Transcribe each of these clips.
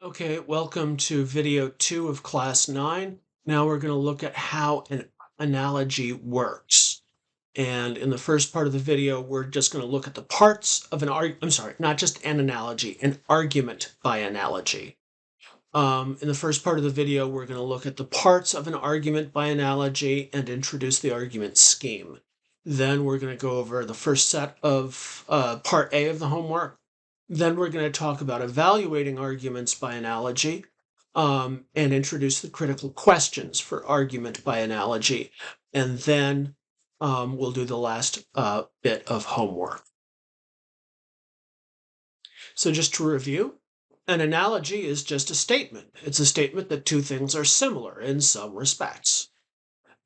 Okay, welcome to video 2 of class 9. Now we're going to look at how an analogy works. And in the first part of the video, we're just going to look at the parts of not just an analogy, an argument by analogy. In the first part of the video, we're going to look at the parts of an argument by analogy and introduce the argument scheme. Then we're going to go over the first set of part A of the homework. Then we're going to talk about evaluating arguments by analogy and introduce the critical questions for argument by analogy. And then we'll do the last bit of homework. So just to review, an analogy is just a statement. It's a statement that two things are similar in some respects.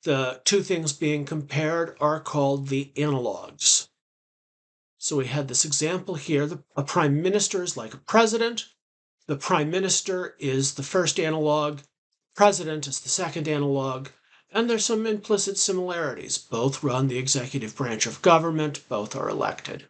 The two things being compared are called the analogs. So we had this example here. A prime minister is like a president. The prime minister is the first analog. President is the second analog. And there's some implicit similarities. Both run the executive branch of government. Both are elected.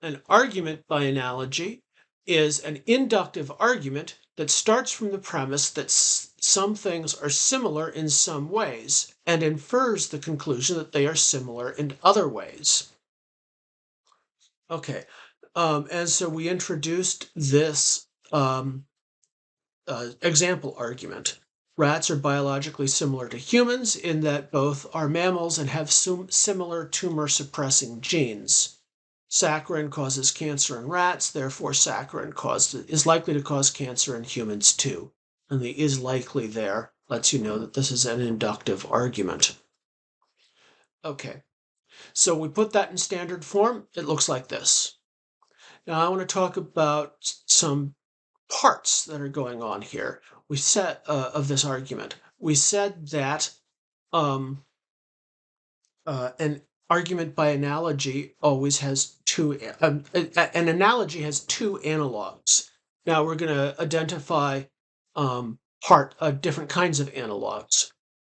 An argument by analogy is an inductive argument that starts from the premise that some things are similar in some ways and infers the conclusion that they are similar in other ways. Okay, and so we introduced this example argument. Rats are biologically similar to humans in that both are mammals and have similar tumor-suppressing genes. Saccharin causes cancer in rats, therefore saccharin is likely to cause cancer in humans too. And the "is likely" there lets you know that this is an inductive argument. Okay, so we put that in standard form. It looks like this. Now I want to talk about some parts that are going on here. We said of this argument. We said that an argument by analogy always has an analogy has two analogs. Now we're going to identify different kinds of analogs.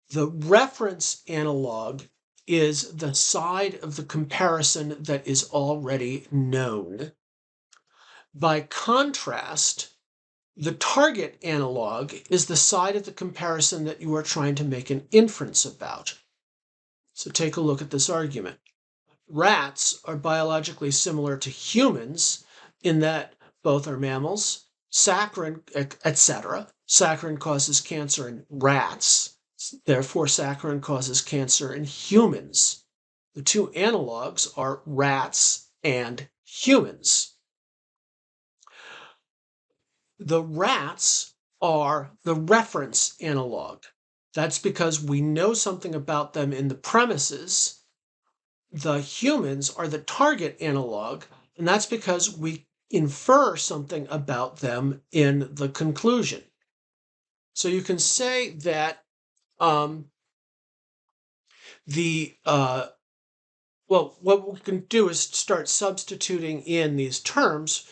The reference analog is the side of the comparison that is already known. By contrast, the target analog is the side of the comparison that you are trying to make an inference about. So take a look at this argument. Rats are biologically similar to humans in that both are mammals, saccharin, etc. Saccharin causes cancer in rats, therefore saccharin causes cancer in humans. The two analogs are rats and humans. The rats are the reference analog. That's because we know something about them in the premises. The humans are the target analog, and that's because we infer something about them in the conclusion. So you can say that what we can do is start substituting in these terms,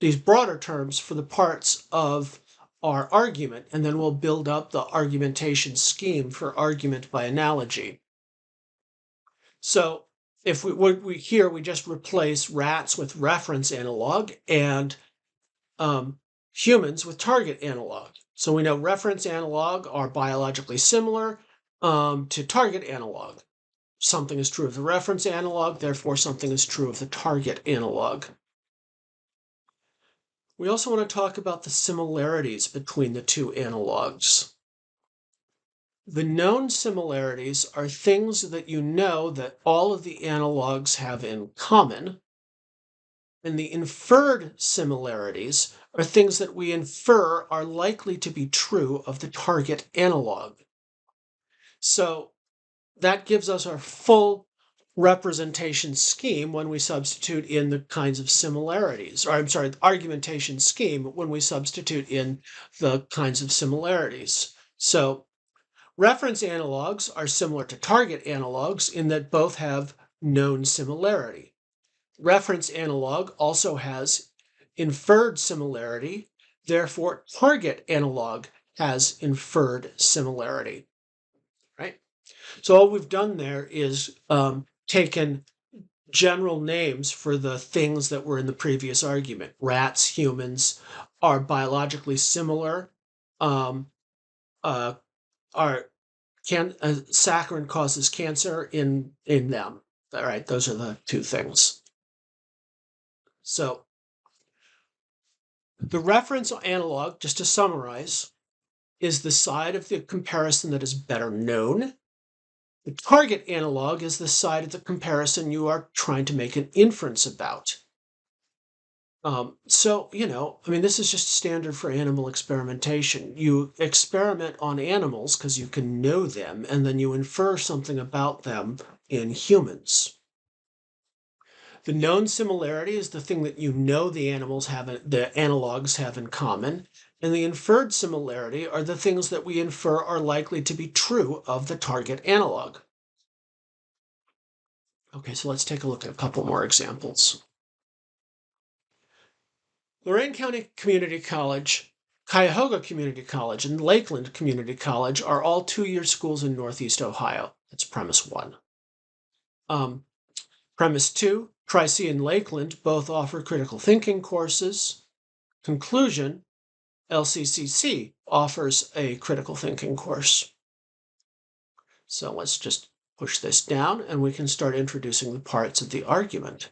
these broader terms for the parts of our argument, and then we'll build up the argumentation scheme for argument by analogy. So if we just replace rats with reference analog and humans with target analog. So we know reference analog are biologically similar to target analog. Something is true of the reference analog, therefore something is true of the target analog. We also want to talk about the similarities between the two analogs. The known similarities are things that you know that all of the analogs have in common, and the inferred similarities are things that we infer are likely to be true of the target analog. So that gives us our full representation scheme when we substitute in the kinds of similarities, the argumentation scheme when we substitute in the kinds of similarities. So reference analogs are similar to target analogs in that both have known similarity. Reference analog also has inferred similarity, therefore target analog has inferred similarity, right? So all we've done there is taken general names for the things that were in the previous argument. Rats, humans are biologically similar. Um, uh, saccharin causes cancer in them. All right, those are the two things. So the reference analog, just to summarize, is the side of the comparison that is better known. The target analog is the side of the comparison you are trying to make an inference about. This is just standard for animal experimentation. You experiment on animals because you can know them, and then you infer something about them in humans. The known similarity is the thing that you know the analogs have in common, and the inferred similarity are the things that we infer are likely to be true of the target analog. Okay, so let's take a look at a couple more examples. Lorain County Community College, Cuyahoga Community College, and Lakeland Community College are all two-year schools in Northeast Ohio. That's premise one. Premise two, Tri-C and Lakeland both offer critical thinking courses. Conclusion, LCCC offers a critical thinking course. So let's just push this down and we can start introducing the parts of the argument.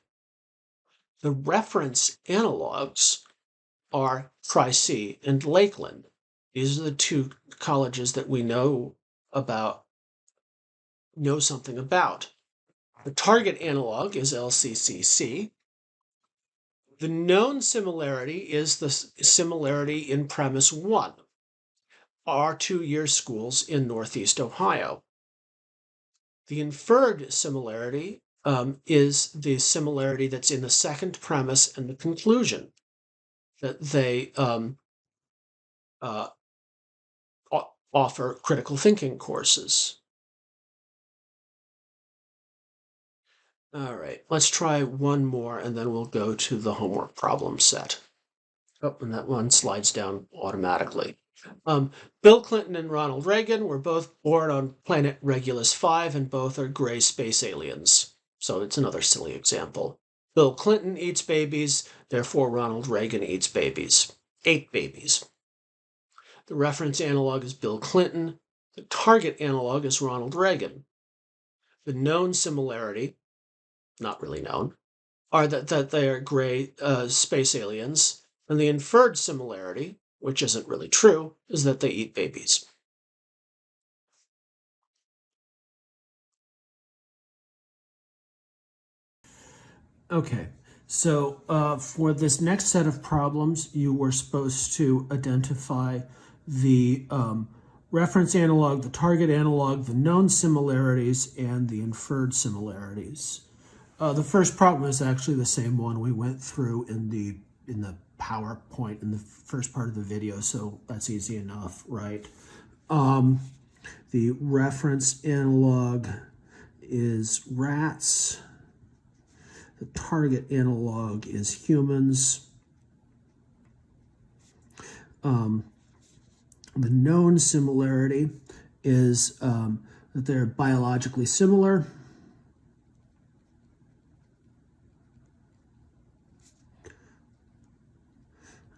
The reference analogs are Tri-C and Lakeland. These are the two colleges that we know something about. The target analog is LCCC. The known similarity is the similarity in premise one, are two-year schools in Northeast Ohio. The inferred similarity is the similarity that's in the second premise and the conclusion, that they offer critical thinking courses. All right, let's try one more and then we'll go to the homework problem set. Oh, and that one slides down automatically. Bill Clinton and Ronald Reagan were both born on planet Regulus 5 and both are gray space aliens. So it's another silly example. Bill Clinton eats babies, therefore Ronald Reagan eats babies. Ate babies. The reference analog is Bill Clinton. The target analog is Ronald Reagan. The known similarity, not really known, are that they are gray space aliens, and the inferred similarity, which isn't really true, is that they eat babies. Okay, so for this next set of problems, you were supposed to identify the reference analog, the target analog, the known similarities, and the inferred similarities. The first problem is actually the same one we went through in the PowerPoint in the first part of the video, so that's easy enough, right? The reference analog is rats. The target analog is humans. The known similarity is that they're biologically similar.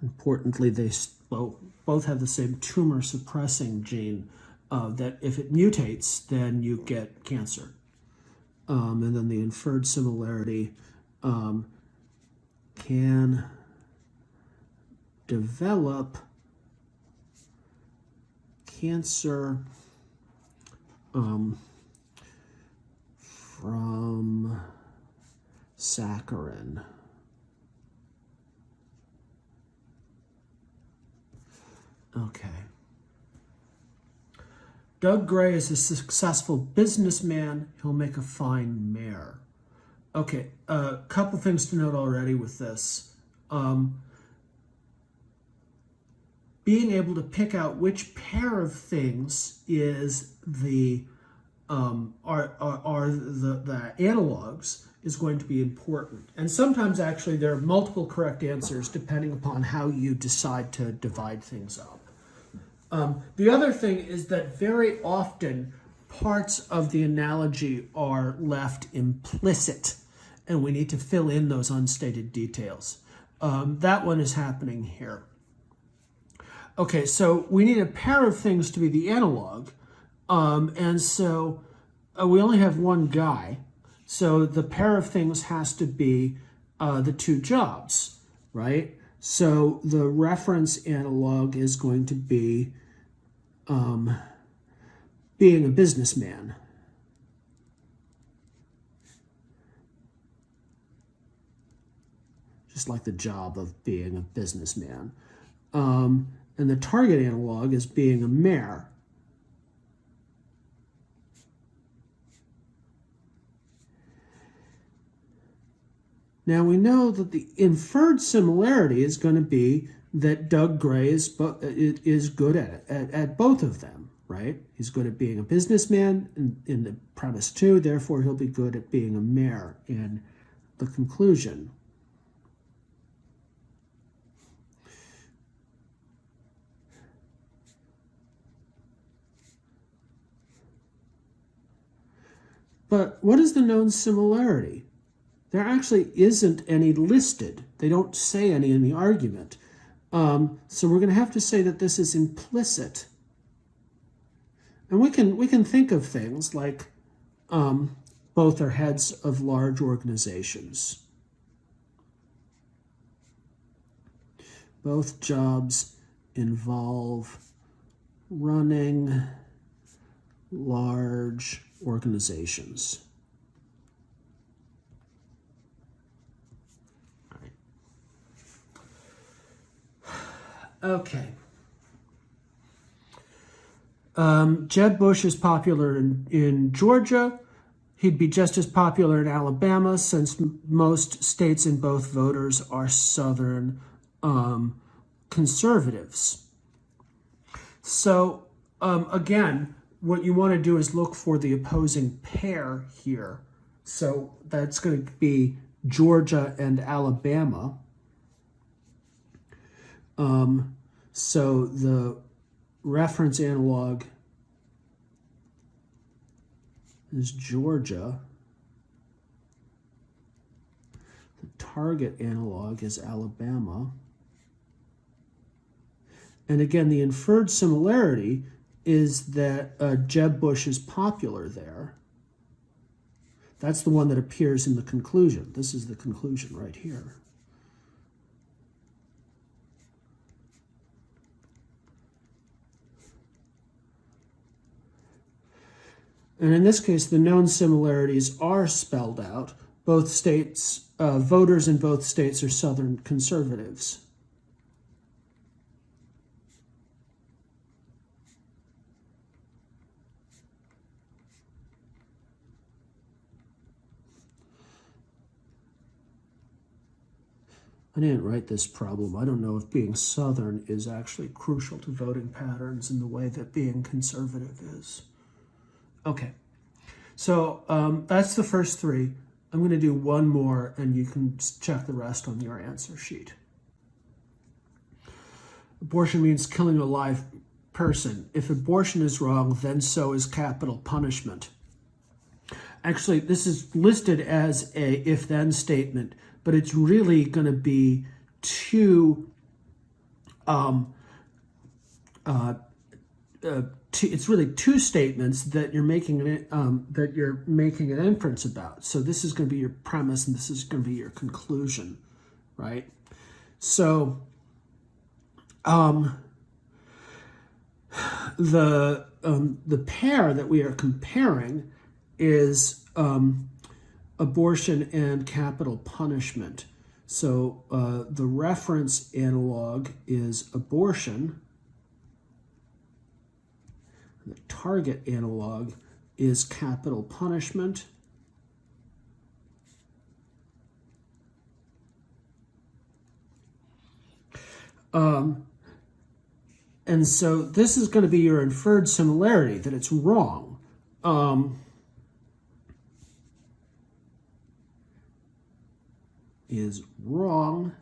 Importantly, they both have the same tumor suppressing gene that if it mutates, then you get cancer. And then the inferred similarity can develop cancer from saccharin. Okay. Doug Gray is a successful businessman. He'll make a fine mayor. Okay, a couple things to note already with this. Being able to pick out which pair of things is the analogs is going to be important. And sometimes actually there are multiple correct answers depending upon how you decide to divide things up. The other thing is that very often parts of the analogy are left implicit. and we need to fill in those unstated details. That one is happening here. Okay, so we need a pair of things to be the analog, and so we only have one guy, so the pair of things has to be the two jobs, right? So the reference analog is going to be being a businessman. Just like the job of being a businessman. And the target analog is being a mayor. Now we know that the inferred similarity is going to be that Doug Gray is good at both of them, right? He's good at being a businessman in the premise 2, therefore he'll be good at being a mayor in the conclusion. But what is the known similarity? There actually isn't any listed. They don't say any in the argument. So we're going to have to say that this is implicit. And we can think of things like both are heads of large organizations. Both jobs involve running large organizations. Okay. Jeb Bush is popular in Georgia. He'd be just as popular in Alabama, since most states in both voters are Southern conservatives. So again, what you want to do is look for the opposing pair here. So that's going to be Georgia and Alabama. So the reference analog is Georgia. The target analog is Alabama. And again, the inferred similarity is that Jeb Bush is popular there. That's the one that appears in the conclusion. This is the conclusion right here. And in this case, the known similarities are spelled out. Both states, voters in both states are Southern conservatives. I didn't write this problem. I don't know if being Southern is actually crucial to voting patterns in the way that being conservative is. Okay, so that's the first three. I'm going to do one more, and you can check the rest on your answer sheet. Abortion means killing a live person. If abortion is wrong, then so is capital punishment. Actually, this is listed as a if-then statement, but it's really going to be it's really two statements that you're making an inference about. So this is going to be your premise, and this is going to be your conclusion, right? So the pair that we are comparing is abortion and capital punishment. So the reference analog is abortion. The target analog is capital punishment. And so this is going to be your inferred similarity, that it's wrong. Is wrong.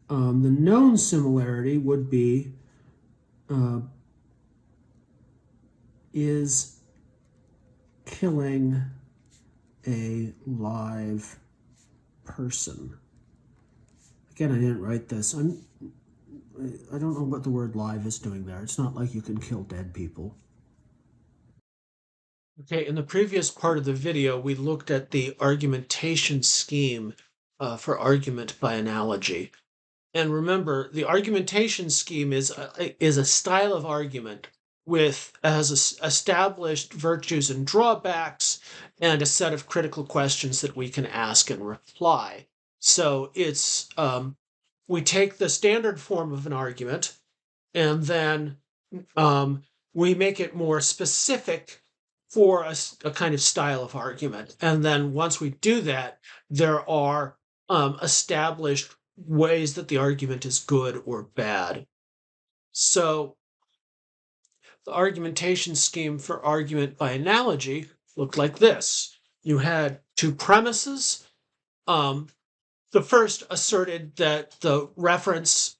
The known similarity would be is killing a live person. Again, I didn't write this. I don't know what the word live is doing there. It's not like you can kill dead people. Okay, in the previous part of the video, we looked at the argumentation scheme for argument by analogy. And remember, the argumentation scheme is a style of argument has established virtues and drawbacks and a set of critical questions that we can ask and reply. So it's we take the standard form of an argument and then we make it more specific for a kind of style of argument. And then once we do that, there are established ways that the argument is good or bad. So the argumentation scheme for argument by analogy looked like this. You had two premises. The first asserted that the reference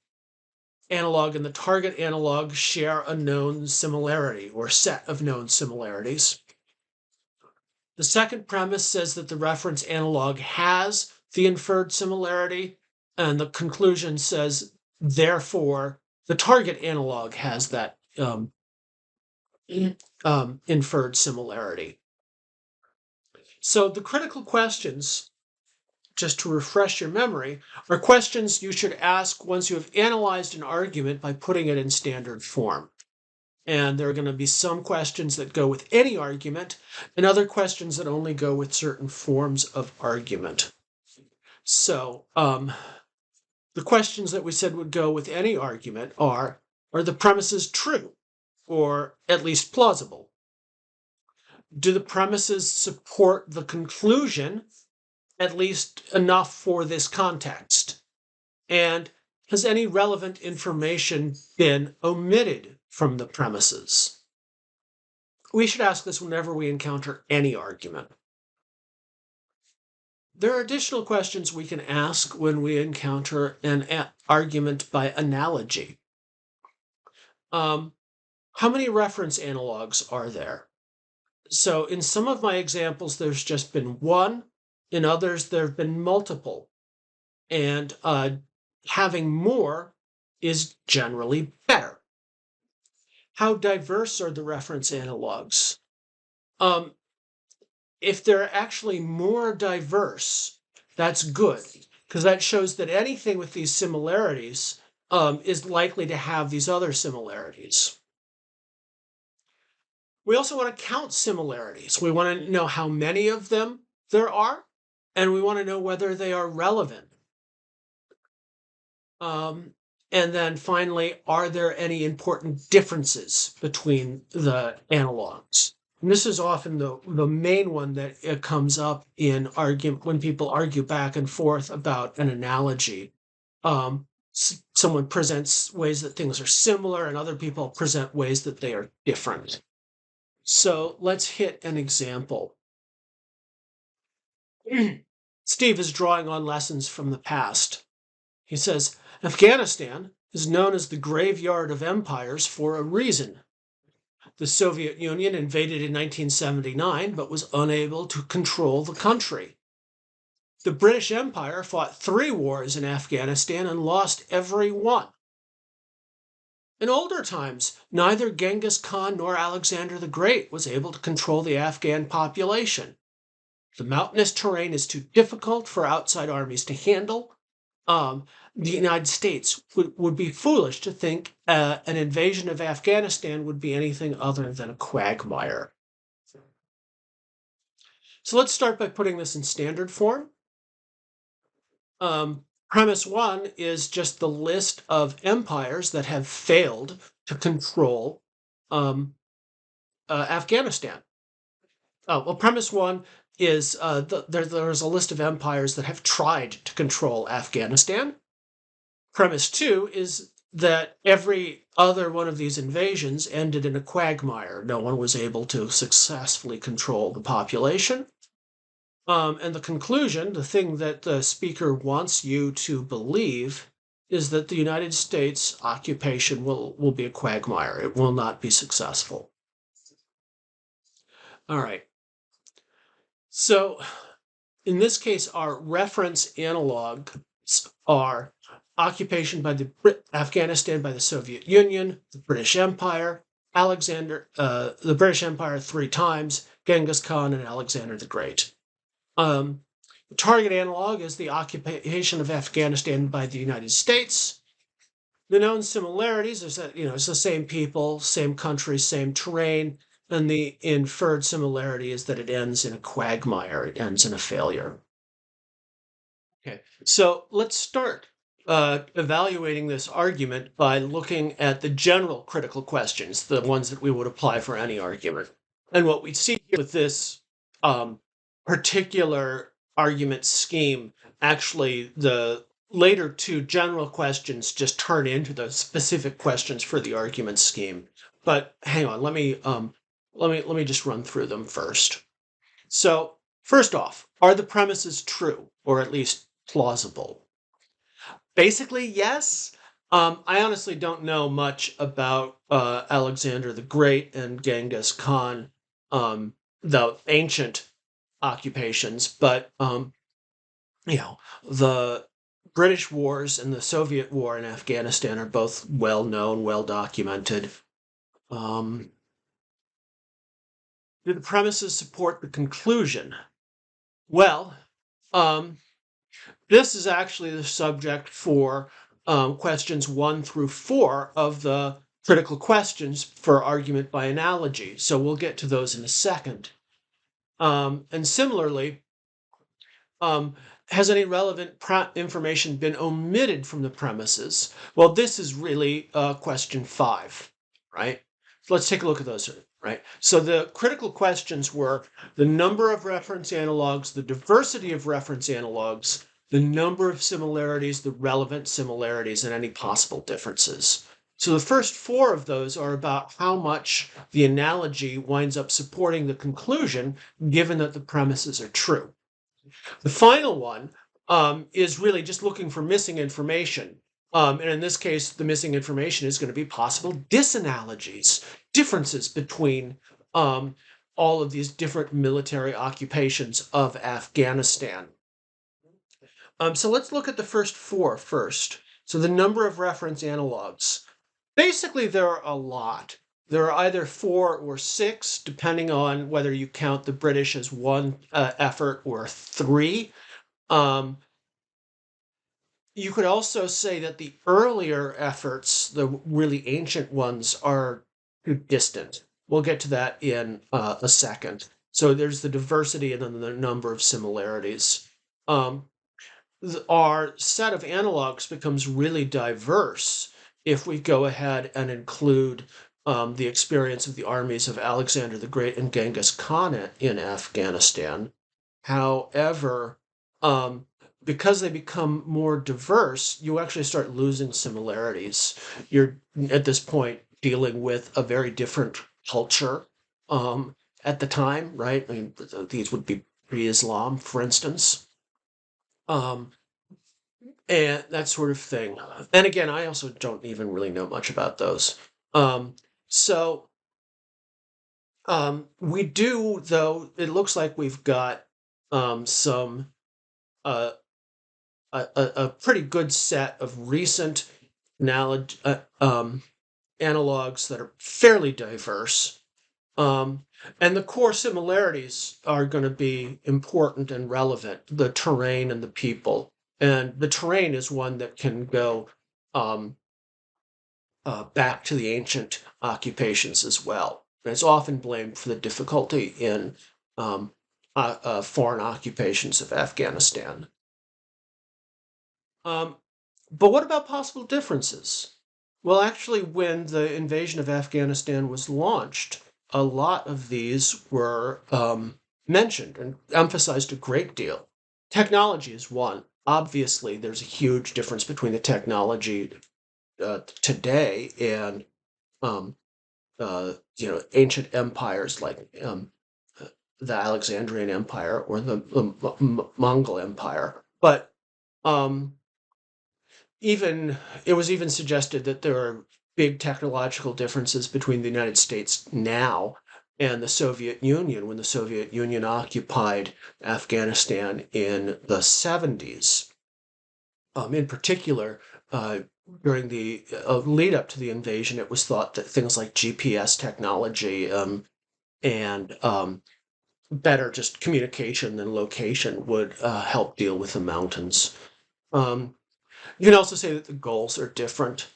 analog and the target analog share a known similarity or set of known similarities. The second premise says that the reference analog has the inferred similarity, and the conclusion says, therefore, the target analog has that inferred similarity. So the critical questions, just to refresh your memory, are questions you should ask once you have analyzed an argument by putting it in standard form. And there are going to be some questions that go with any argument and other questions that only go with certain forms of argument. So the questions that we said would go with any argument are the premises true or at least plausible? Do the premises support the conclusion at least enough for this context? And has any relevant information been omitted from the premises? We should ask this whenever we encounter any argument. There are additional questions we can ask when we encounter an argument by analogy. How many reference analogs are there? So in some of my examples, there's just been one. In others, there have been multiple. And having more is generally better. How diverse are the reference analogs? If they're actually more diverse, that's good, because that shows that anything with these similarities is likely to have these other similarities. We also want to count similarities. We want to know how many of them there are, and we want to know whether they are relevant. And then finally, are there any important differences between the analogs? And this is often the main one that comes up in argument when people argue back and forth about an analogy. Someone presents ways that things are similar, and other people present ways that they are different. So let's hit an example. Steve is drawing on lessons from the past. He says, Afghanistan is known as the graveyard of empires for a reason. The Soviet Union invaded in 1979, but was unable to control the country. The British Empire fought 3 wars in Afghanistan and lost every one. In older times, neither Genghis Khan nor Alexander the Great was able to control the Afghan population. The mountainous terrain is too difficult for outside armies to handle. The United States would be foolish to think an invasion of Afghanistan would be anything other than a quagmire. So let's start by putting this in standard form. Premise 1 is just the list of empires that have failed to control Afghanistan. Premise 1 is there's a list of empires that have tried to control Afghanistan. Premise 2 is that every other one of these invasions ended in a quagmire. No one was able to successfully control the population. And the conclusion, the thing that the speaker wants you to believe, is that the United States occupation will be a quagmire. It will not be successful. All right. So in this case, our reference analogs are occupation by Afghanistan by the Soviet Union, the British Empire, the British Empire 3 times, Genghis Khan, and Alexander the Great. The target analog is the occupation of Afghanistan by the United States. The known similarities is that, it's the same people, same country, same terrain, and the inferred similarity is that it ends in a quagmire, it ends in a failure. Okay, so let's start evaluating this argument by looking at the general critical questions, the ones that we would apply for any argument. And what we see here with this particular argument scheme, actually the later two general questions just turn into the specific questions for the argument scheme. But hang on, let me just run through them first. So first off, are the premises true, or at least plausible? Basically, yes. I honestly don't know much about Alexander the Great and Genghis Khan, the ancient occupations, but the British wars and the Soviet war in Afghanistan are both well known, well documented. Do the premises support the conclusion? Well, this is actually the subject for questions 1 through 4 of the critical questions for argument by analogy. So we'll get to those in a second. And similarly, has any relevant information been omitted from the premises? Well, this is really question 5, right? So let's take a look at those, right? So the critical questions were the number of reference analogs, the diversity of reference analogs, the number of similarities, the relevant similarities, and any possible differences. So the first 4 of those are about how much the analogy winds up supporting the conclusion, given that the premises are true. The final one is really just looking for missing information. And in this case, the missing information is going to be possible disanalogies, differences between all of these different military occupations of Afghanistan. So let's look at the first 4 first. So the number of reference analogs. Basically, there are a lot. There are either 4 or 6, depending on whether you count the British as one effort or 3. You could also say that the earlier efforts, the really ancient ones, are too distant. We'll get to that in a second. So there's the diversity and then the number of similarities. Our set of analogs becomes really diverse if we go ahead and include the experience of the armies of Alexander the Great and Genghis Khan in Afghanistan. However, because they become more diverse, you actually start losing similarities. You're at this point dealing with a very different culture at the time, right? I mean, these would be pre-Islam, for instance. And that sort of thing. And again, I also don't even really know much about those. So we do, though, it looks like we've got some a pretty good set of recent analogs that are fairly diverse. And the core similarities are going to be important and relevant, the terrain and the people. And the terrain is one that can go back to the ancient occupations as well. And it's often blamed for the difficulty in foreign occupations of Afghanistan. But what about possible differences? Well, actually, when the invasion of Afghanistan was launched, a lot of these were mentioned and emphasized a great deal. Technology is one. Obviously, there's a huge difference between the technology today and ancient empires like the Alexandrian Empire or the Mongol Empire. But it was even suggested that there are big technological differences between the United States now and the Soviet Union when the Soviet Union occupied Afghanistan in the 70s. In particular, during the lead up to the invasion, it was thought that things like GPS technology and better just communication and location would help deal with the mountains. Um, you can also say that the goals are different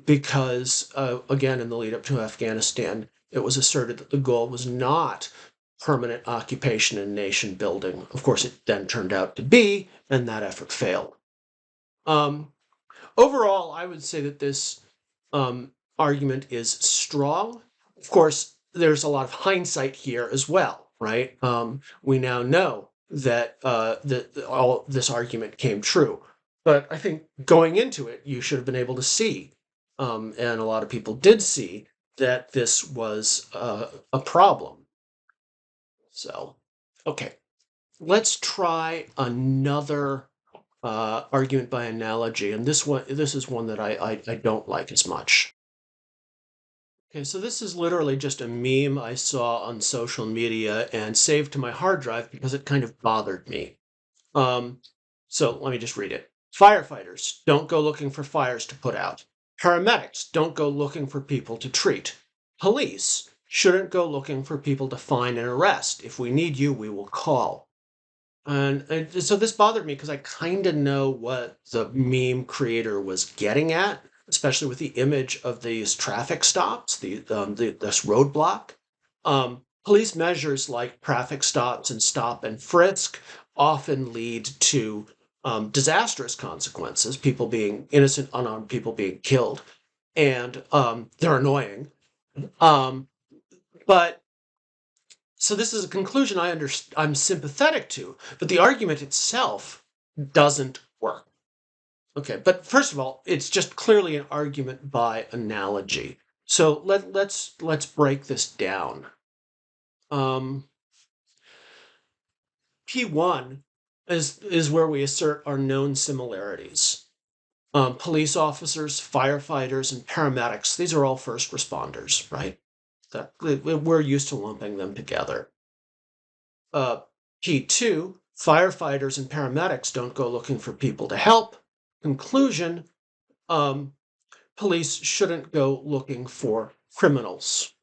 because, again, in the lead up to Afghanistan, it was asserted that the goal was not permanent occupation and nation building. Of course, it then turned out to be, and that effort failed. Um, Overall, I would say that this argument is strong. Of course, there's a lot of hindsight here as well, right? We now know that all this argument came true. But I think going into it, you should have been able to see, and a lot of people did see, that this was a problem. So, okay, let's try another argument by analogy, and this is one that I don't like as much. Okay, so this is literally just a meme I saw on social media and saved to my hard drive because it kind of bothered me. Um, so let me just read it. Firefighters, don't go looking for fires to put out. Paramedics, don't go looking for people to treat. Police shouldn't go looking for people to find and arrest. If we need you, we will call. And so this bothered me because I kind of know what the meme creator was getting at, especially with the image of these traffic stops, this roadblock. Police measures like traffic stops and stop and frisk often lead to disastrous consequences, people being innocent, unarmed people being killed, and they're annoying. Um, but so this is a conclusion I'm sympathetic to, but the argument itself doesn't work. Okay, but first of all, it's just clearly an argument by analogy. So let's break this down. P1 is where we assert our known similarities. Police officers, firefighters, and paramedics, these are all first responders, right? We're used to lumping them together. P2, firefighters and paramedics don't go looking for people to help. Conclusion, police shouldn't go looking for criminals.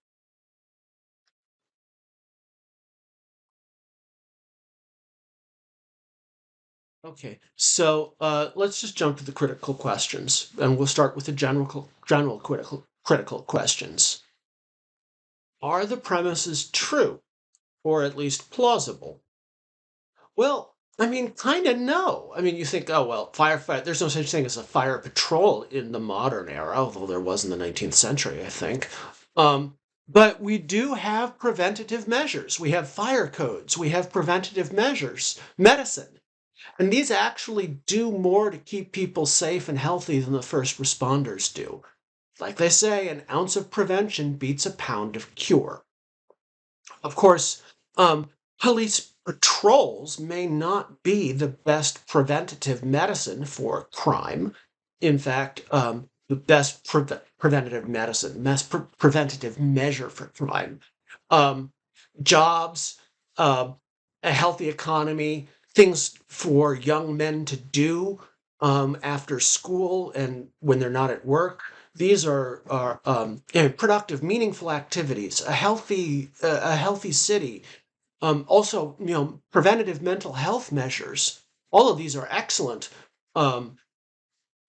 Okay, so let's just jump to the critical questions, and we'll start with the general critical questions. Are the premises true, or at least plausible? Well, I mean, kind of no. I mean, you think, oh, well, firefight, there's no such thing as a fire patrol in the modern era, although there was in the 19th century, I think. But we do have preventative measures. We have fire codes. We have preventative measures, medicine. And these actually do more to keep people safe and healthy than the first responders do. Like they say, an ounce of prevention beats a pound of cure. Of course, police patrols may not be the best preventative medicine for crime. In fact, the best preventative medicine, preventative measure for crime. Jobs, a healthy economy, things for young men to do after school and when they're not at work. These are productive, meaningful activities. A healthy city. Also, preventative mental health measures. All of these are excellent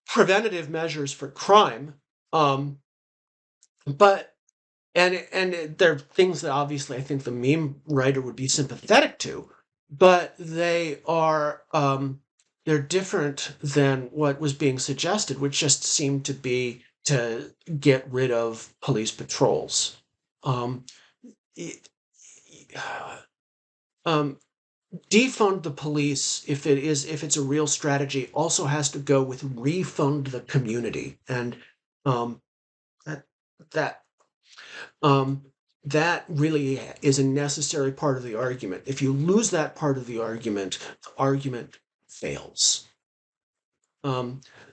preventative measures for crime. But they're things that obviously I think the meme writer would be sympathetic to, but they are they're different than what was being suggested, which just seemed to be to get rid of police patrols. Um, defund the police if it's a real strategy also has to go with refund the community, and that that um, that really is a necessary part of the argument. If you lose that part of the argument fails.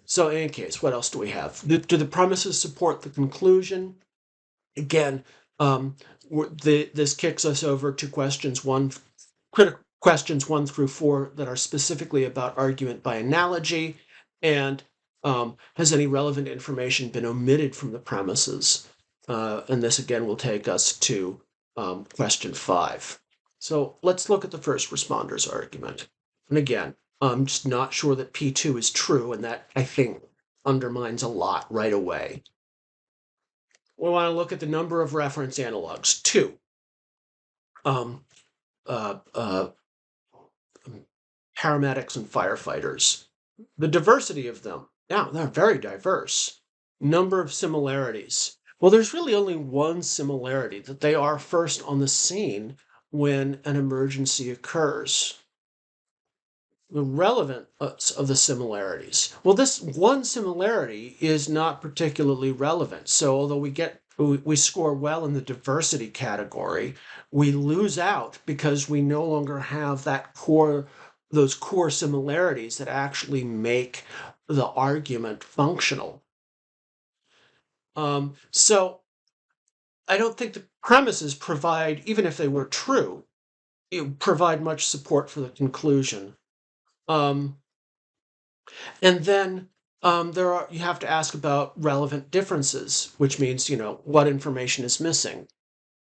So in any case, what else do we have? Do the premises support the conclusion? Again, This kicks us over to questions 1 through 4 that are specifically about argument by analogy, and has any relevant information been omitted from the premises? And this again will take us to question 5. So let's look at the first responder's argument. And again, I'm just not sure that P2 is true, and that, I think, undermines a lot right away. We want to look at the number of reference analogs, 2. Paramedics and firefighters. The diversity of them. Yeah, they're very diverse. Number of similarities. Well, there's really only one similarity, that they are first on the scene when an emergency occurs. The relevance of the similarities. Well, this one similarity is not particularly relevant. So although we score well in the diversity category, we lose out because we no longer have those core similarities that actually make the argument functional. So I don't think the premises provide, even if they were true, provide much support for the conclusion. And then you have to ask about relevant differences, which means, what information is missing.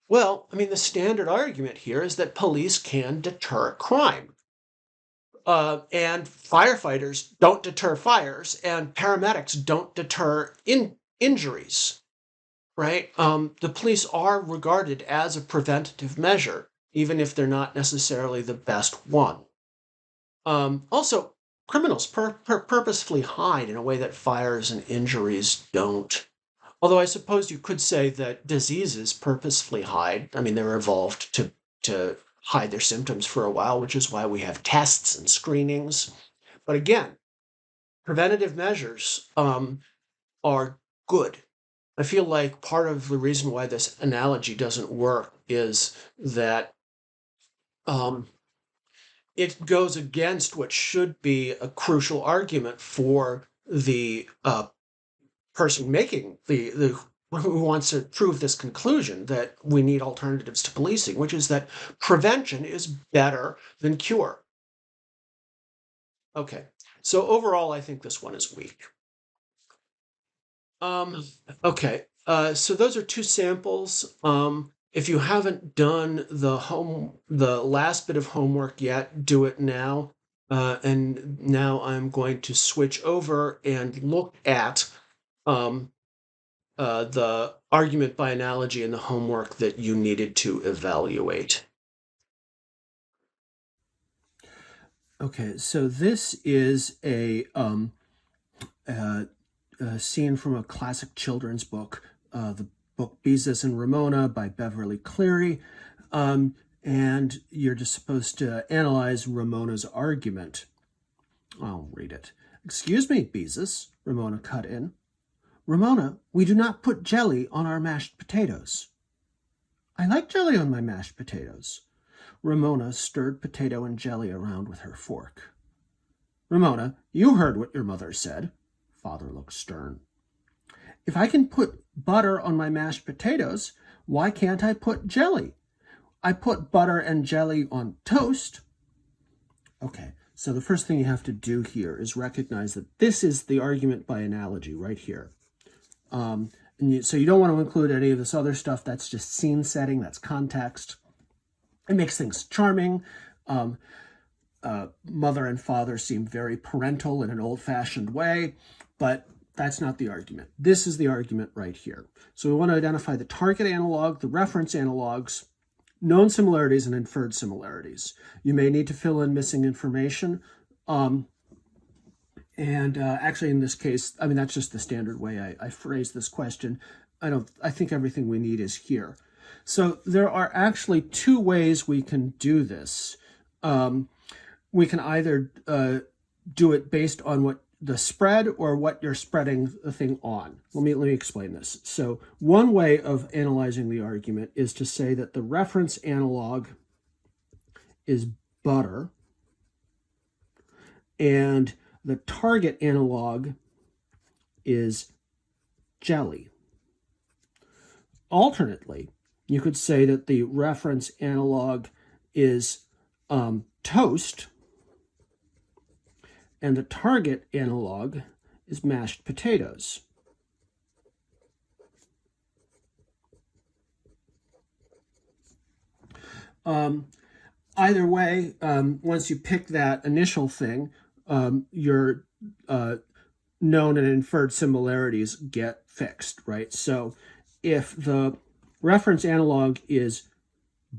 Well, I mean, the standard argument here is that police can deter crime. And firefighters don't deter fires, and paramedics don't deter injuries, right? The police are regarded as a preventative measure, even if they're not necessarily the best one. Also, criminals purposefully hide in a way that fires and injuries don't. Although I suppose you could say that diseases purposefully hide. I mean, they're evolved to hide their symptoms for a while, which is why we have tests and screenings. But again, preventative measures are good. I feel like part of the reason why this analogy doesn't work is that it goes against what should be a crucial argument for the person making who wants to prove this conclusion that we need alternatives to policing, which is that prevention is better than cure. Okay, so overall, I think this one is weak. Okay, so those are 2 samples. If you haven't done the last bit of homework yet, do it now. And now I'm going to switch over and look at the argument by analogy and the homework that you needed to evaluate. Okay, so this is a scene from a classic children's book, the book Beezus and Ramona by Beverly Cleary, and you're just supposed to analyze Ramona's argument. I'll read it. "Excuse me, Beezus," Ramona cut in. "Ramona, we do not put jelly on our mashed potatoes." "I like jelly on my mashed potatoes." Ramona stirred potato and jelly around with her fork. "Ramona, you heard what your mother said." Father looked stern. "If I can put butter on my mashed potatoes, why can't I put jelly? I put butter and jelly on toast." Okay, so the first thing you have to do here is recognize that this is the argument by analogy right here. So you don't want to include any of this other stuff. That's just scene setting. That's context. It makes things charming. Mother and father seem very parental in an old-fashioned way, but that's not the argument. This is the argument right here. So we want to identify the target analog, the reference analogs, known similarities, and inferred similarities. You may need to fill in missing information. Actually, in this case, I mean, that's just the standard way I phrase this question. I think everything we need is here. So there are actually 2 ways we can do this. We can either do it based on what the spread or what you're spreading the thing on. Let me explain this. So one way of analyzing the argument is to say that the reference analog is butter and the target analog is jelly. Alternately, you could say that the reference analog is toast, and the target analog is mashed potatoes. Either way, once you pick that initial thing, your known and inferred similarities get fixed, right? So if the reference analog is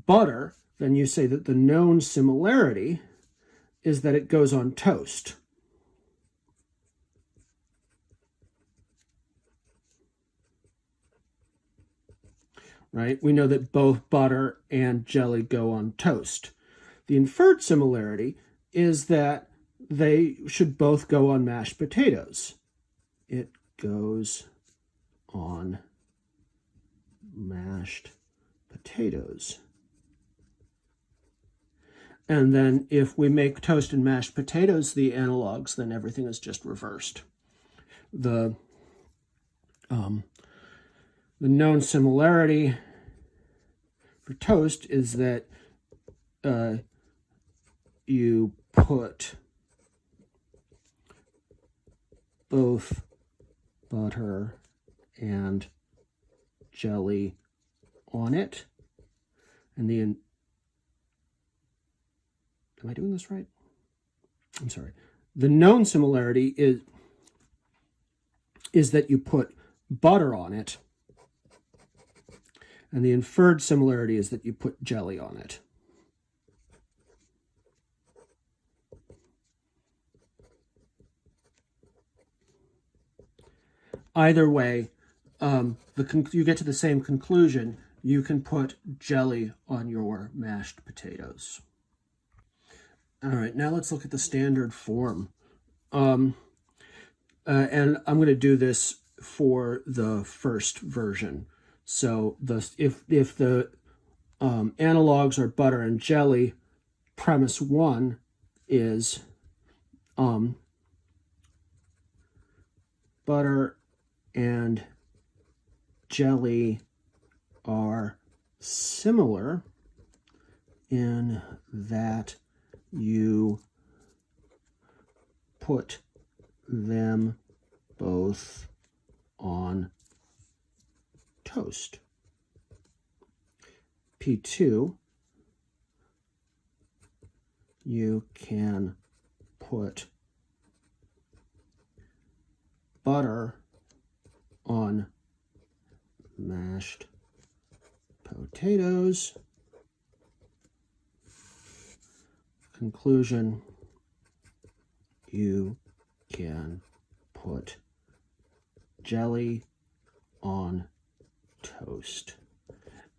butter, then you say that the known similarity is that it goes on toast. Right? We know that both butter and jelly go on toast. The inferred similarity is that they should both go on mashed potatoes. It goes on mashed potatoes. And then if we make toast and mashed potatoes the analogs, then everything is just reversed. The known similarity for toast is that you put both butter and jelly on it, and the am I doing this right? I'm sorry. The known similarity is that you put butter on it, and the inferred similarity is that you put jelly on it. Either way, you get to the same conclusion. You can put jelly on your mashed potatoes. All right, now let's look at the standard form. And I'm going to do this for the first version. So if the analogs are butter and jelly, premise 1 is butter and jelly are similar in that you put them both on toast. P2, you can put butter on mashed potatoes. Conclusion, you can put jelly on toast.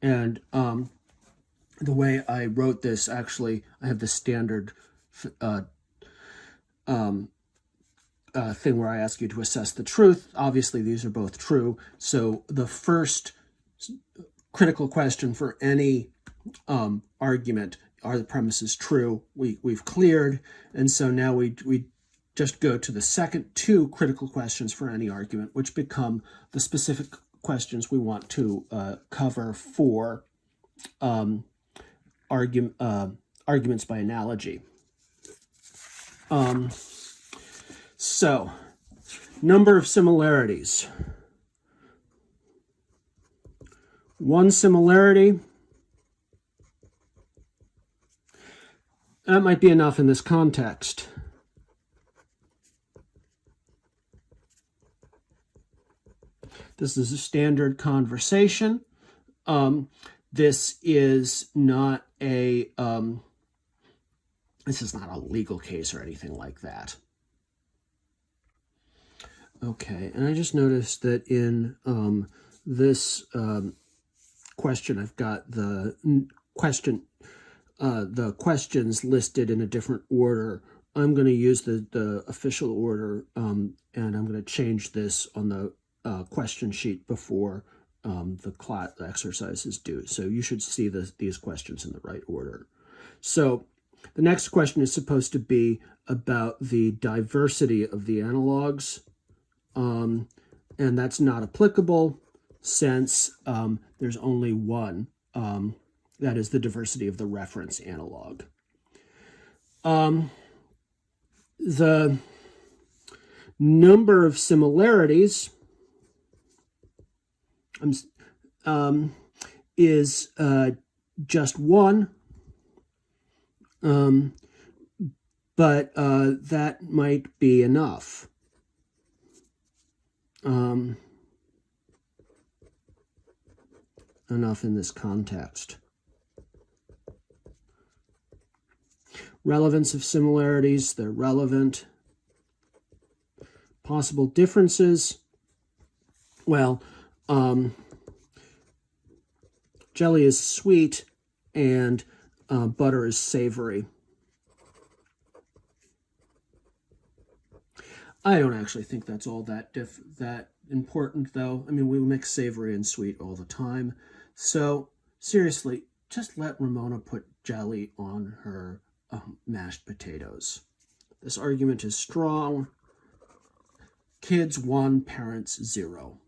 And the way I wrote this, actually, I have the standard thing where I ask you to assess the truth. Obviously, these are both true. So the first critical question for any argument, are the premises true? We've cleared. And so now we just go to the second 2 critical questions for any argument, which become the specific questions we want to cover for arguments by analogy. So, number of similarities. One similarity. That might be enough in this context. This is a standard conversation. This is not a legal case or anything like that. Okay, and I just noticed that in this question, I've got the questions listed in a different order. I'm going to use the official order, and I'm going to change this on the question sheet before the exercise is due. So you should see these questions in the right order. So the next question is supposed to be about the diversity of the analogs, and that's not applicable since there's only one that is the diversity of the reference analog. The number of similarities is just one, but that might be enough. Enough in this context. Relevance of similarities, they're relevant. Possible differences, well, jelly is sweet and butter is savory. I don't actually think that's all that important, though. I mean, we mix savory and sweet all the time. So, seriously, just let Ramona put jelly on her mashed potatoes. This argument is strong. Kids 1, parents 0.